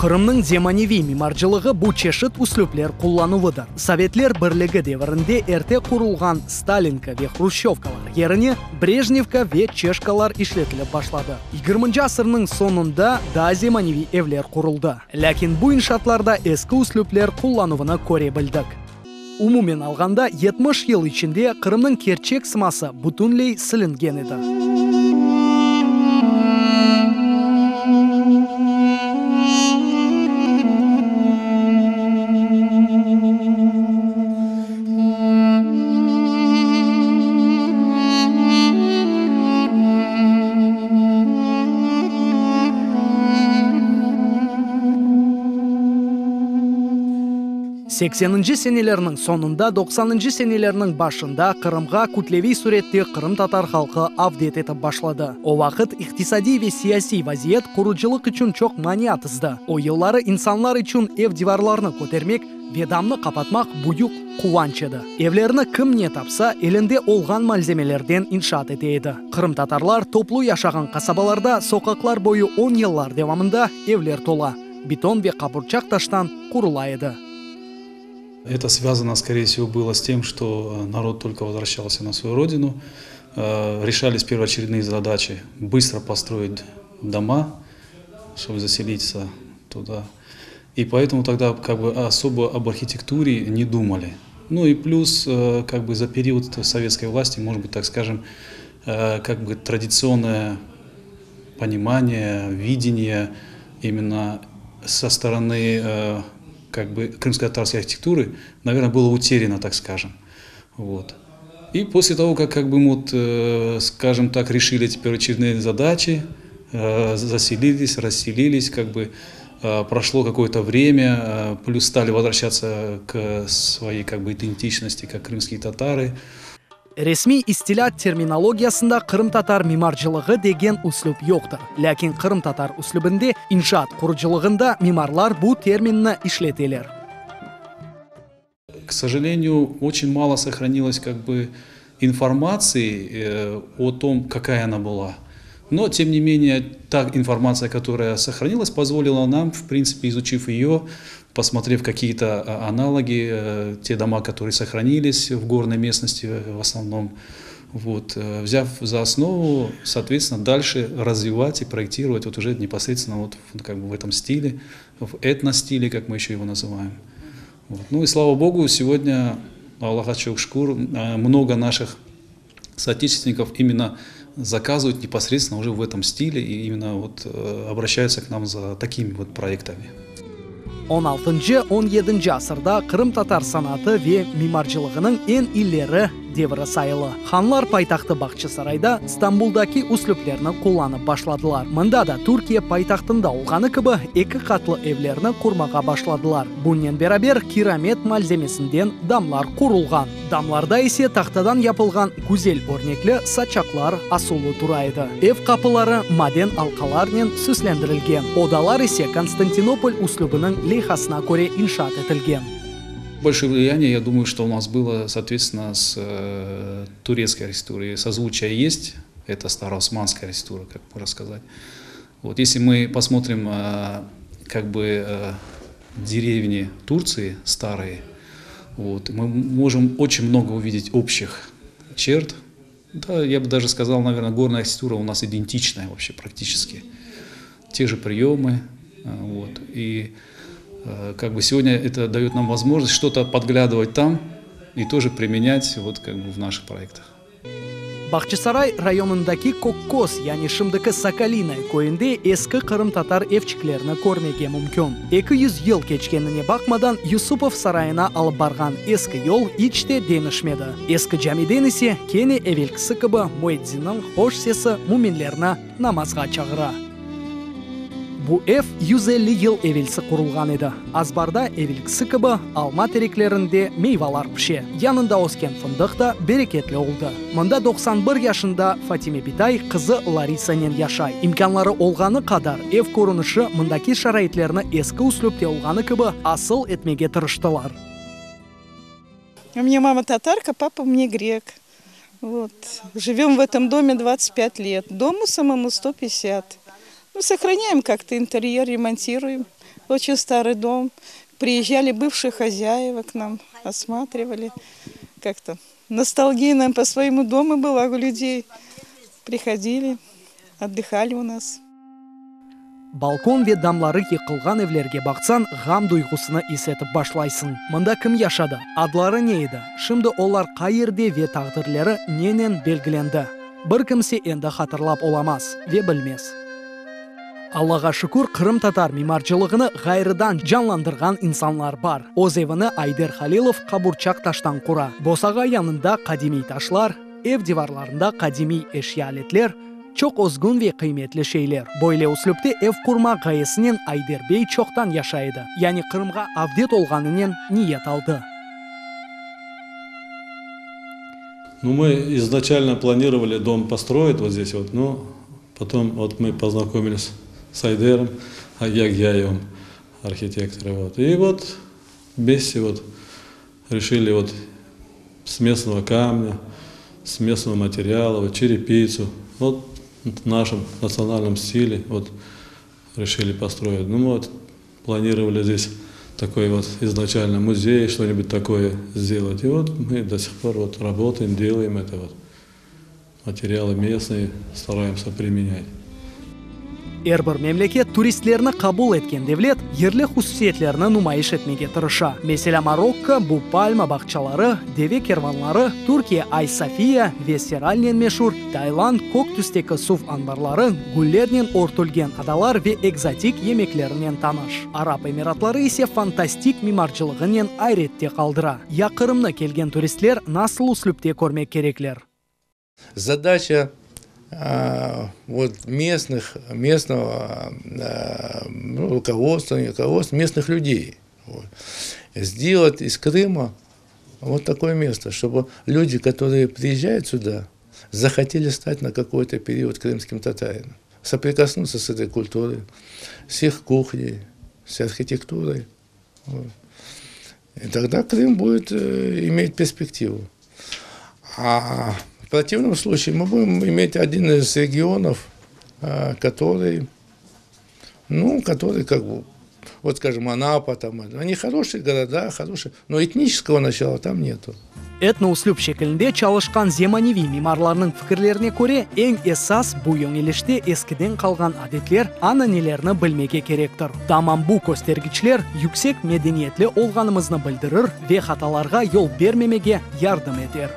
Кырымның земаневи мимарчылыгы бу чешет услуплер куллануыдыр. Советлер бирлиги девринде эрте курулган Сталинка ве Хрущевкалар, яғни Брежневка ве Чешкалар ишлетилип башлады. 20 асырның сонунда да земаневи эвлер курулды. Ләкин бу иншаатларда эски услуплер куллануына көре билдик. Умумен алганда 70 ел ичинде Кырымның керчек сымасы бутунлей силенген эди. Сексенинчи сенелерinin sonunda 90-нчы сенелерinin башында Кырымга кутлеви суретти Кырым татар халкы авдет этип башлады. О вакыт иктисади ве саясий вазият куручулук үчүн чок мания тызды. О жыллары инсанлар үчүн эв диварларны көтермек, ведамны капатмак буюк кубанч эди. Эвлерни ким не тапса, элинде олган малземелерден иншаат этейди. Кырым татарлар топлуу жашаган касабаларда сокаклар бою 10 жыллар давамында эвлер тола, бетон ве капурчак таштан курула эди. Это связано, скорее всего, было с тем, что народ только возвращался на свою родину. Решались первоочередные задачи быстро построить дома, чтобы заселиться туда. И поэтому тогда особо об архитектуре не думали. Ну и плюс за период советской власти, может быть, так скажем, традиционное понимание, видение именно со стороны крымско-татарской архитектуры, наверное, было утеряно, так скажем. Вот. И после того, как скажем так, решили эти первоочередные задачи, заселились, расселились, прошло какое-то время, плюс стали возвращаться к своей идентичности, как крымские татары. Ресми истилят терминологиясында Кырым татар мимарчылыгы деген услуп жоктур. Ләкин Кырым татар услубинде иншаат куручулугунда мимарлар бу терминни ишлетелер. К сожалению, очень мало сохранилось информации о том, какая она была. Но, тем не менее, та информация, которая сохранилась, позволила нам, в принципе, изучив ее, посмотрев какие-то аналоги, те дома, которые сохранились в горной местности в основном, взяв за основу, соответственно, дальше развивать и проектировать уже непосредственно в этом стиле, в этностиле, как мы еще его называем. Ну и слава Богу, сегодня, Аллаха шукр, много наших соотечественников именно заказывают непосредственно уже в этом стиле и именно обращаются к нам за такими проектами. 16-17 асырда Кырым татар санаты ве мимарчылыгынын эң иллери деври сайылы. Ханлар пайтакты Бакчысарайда Стамбулдаки услуплерни кулланып башладылар. Мында да Туркия пайтактында олганы кыбы эки катлы эвлерни курмага башладылар. Бунен берабер керамет малземесинден дамлар курулган. Дамларда эсе тактадан япылган гүзел орнекле сачаклар асулы турайды. Эв капылары маден алкаларнен сүслендирилген. Одалар эсе Константинополь услубунун лейхасына көрө иншаат этилген. Большое влияние, я думаю, что у нас было, соответственно, с турецкой архитектурой. Созвучие есть, это староосманская архитектура, как можно сказать. Если мы посмотрим деревни Турции старые, мы можем очень много увидеть общих черт. Да, я бы даже сказал, наверное, горная архитектура у нас идентичная вообще практически. Те же приемы. И сегодня это дает нам возможность что-то подглядывать там и тоже применять в наших проектах. Бакчысарай районундаки Коккос, яни шымдыкы Соколиная көйүндө эски Кырым татар эвчиклерини көрмөккө мүмкүн. 200 жыл кечкенине бакмадан Юсупов сарайына алып барган эски жол ичте денишмеди. Эски жамиден эсе кене эвелкиси кыбы муэдзиндин хош сеси муминдерни намазга чагыра. Бу эв 150 жыл эвелси курулган эди. Азбарда эвелкиси кыбы алма тереклеринде мейвалар пише. Янында оскен фындык да берекетле болду. Мында 91 жашында Фатиме Битай кызы Ларисанен жашай. Имканлары олганы кадар эв көрүнүшү мындаки шарайтлерни эски услупте олганы кыбы асыл этмеге тырыштылар. У меня мама татарка, папа мне грек. Живем в этом доме 25 лет. Дому самому 150. Сохраняем как-то интерьер, ремонтируем. Очень старый дом. Приезжали бывшие хозяева к нам, осматривали. Как-то ностальгия нам по своему дому была у людей. Приходили, отдыхали у нас. Балкон ве дамлары йыкылган evlerге баксаң, гам дуйгусуны эсетип башлайсың. Мында ким яшады? Адлары не еді? Шымды олар кайерде ве тагдырлары ненен белгиленди? Бір кимсе энди хатырлап оламас ве билмес. Аллаға шүкүр, Кырым татар мимарчылыгыны гайрыдан жанландырган инсанлар бар. Оз evini Айдер Халилов кабурчак таштан кура. Босага янында кадимий ташлар, ev divarlarında kadimi eşyaletler, çok ozgun ve kıymetli şeyler. Böyle uslupta ev kurma gayesinin Ayder Bey çoktan yaşaydı. Yani Kırım'a avdet olganının niyet aldı. Ну, мы изначально планировали дом построить вот здесь вот, но потом вот мы познакомились с Айдером Ягьяевым, архитектором. Вот. И вот вместе вот решили вот с местного камня, с местного материала, вот, черепицу, вот в нашем национальном стиле вот решили построить. Ну, мы вот планировали здесь такой вот изначально музей, что-нибудь такое сделать. И вот мы до сих пор вот работаем, делаем это вот. Материалы местные стараемся применять. Әрбір мемлекет туристлерні қабыл еткен девлет ерлі хусусиетлерні нумайыш етмеге тырыша. Mesela Марокко bu пальма бақчалары, деве керванлары, Түркия Ай София, Весеральнен мешур, Таиланд көк түстегі суф анбарлары, гүллернен ортылген адалар ве экзотик емеклерінен таныш. Араб Эмиратлары ise фантастик мимарчылығынен айретте қалдыра. Якырымны келген туристлер насыл услупте көрмек кереклер. Задача вот местного руководства, местных людей. Вот. Сделать из Крыма вот такое место, чтобы люди, которые приезжают сюда, захотели стать на какой-то период крымским татарином, соприкоснуться с этой культурой, с их кухней, с архитектурой. Вот. И тогда Крым будет иметь перспективу. В противном случае мы будем иметь один из регионов, который как бы, вот скажем, Анапа, там, они хорошие города, хорошие, но этнического начала там нету. Этноуслуп шекілінде чалышқан земаневи мимарларының фікірлеріне көре, ең esas bu yöngеліште ескіден қалған әдетлер, ананелерні білмеге керектір. Тамам bu көстергічлер yüksek medeniyetli olganımızны білдірір ве хаталарға yol бермемеге ярдым етер.